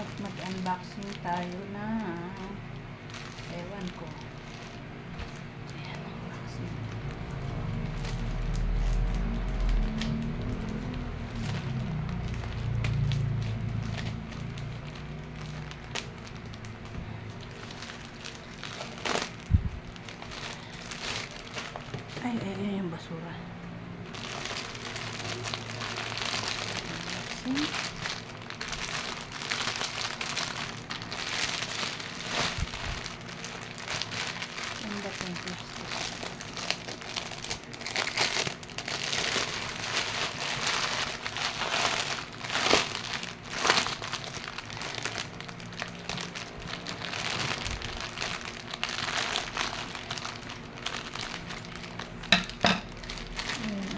at mag-unboxing tayo na ewan ko. Ayan, unboxing. Ay, yung basura. Unboxing.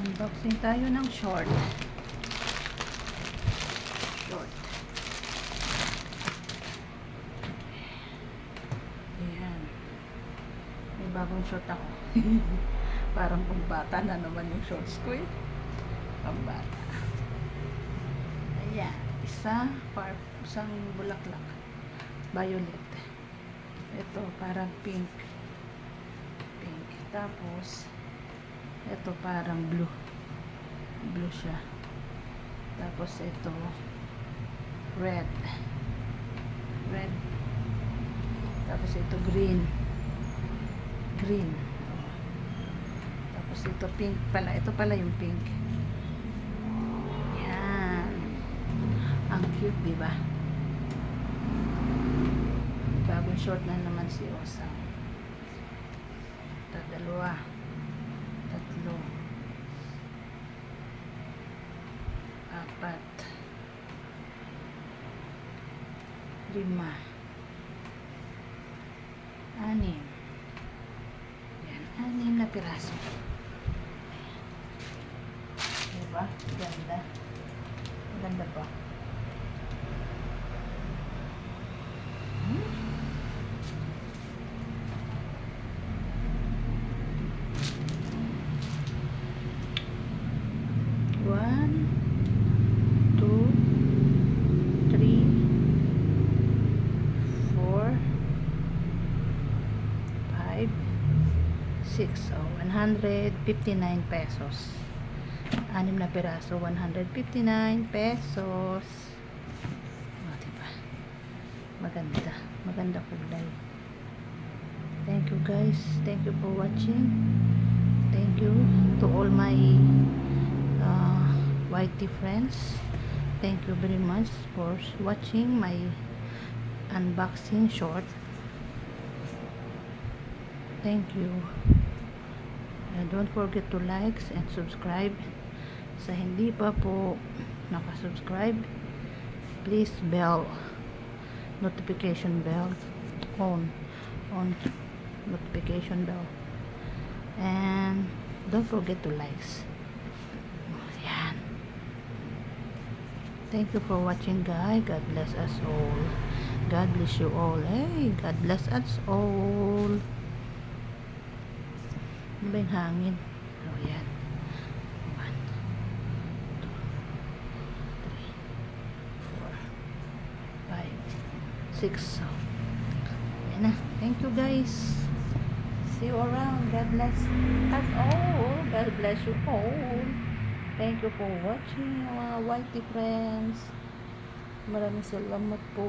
Unboxing tayo ng short. Ayan. May bagong short ako. Parang pambata na naman yung shorts ko eh. Pambata. Ayan. Isang bulaklak. Violet. Ito parang pink. Tapos ito parang blue siya. Tapos ito red. Tapos ito green. Tapos ito pink pala. Ito pala yung pink. Yan. Ang cute, diba? Bagong short na naman si Osang. Dalawa. Tatlo. Apat. 5. 6. Yan, 6 na piraso. Diba? Ganda. Ganda pa. One, 2, 3, 4, 5, 6. So, 159 pesos. 6 na piraso, 159 pesos. Diba? Maganda kulay. Thank you guys. Thank you for watching. Thank you to all my YT friends. Thank you very much for watching my unboxing short. Thank you. Don't forget to like and subscribe. Sa hindi pa po nakasubscribe, please notification bell on notification bell, and don't forget to like. Yan. Thank you for watching, guys. God bless us all. God bless you all. Hey, God bless us all. Ano ba yung hangin? Oh, yan. 1, 2, 3, 4, 5, 6. So, yan na. Thank you, guys. See you around. God bless us all. God bless you all. Thank you for watching, mga YT friends. Maraming salamat po.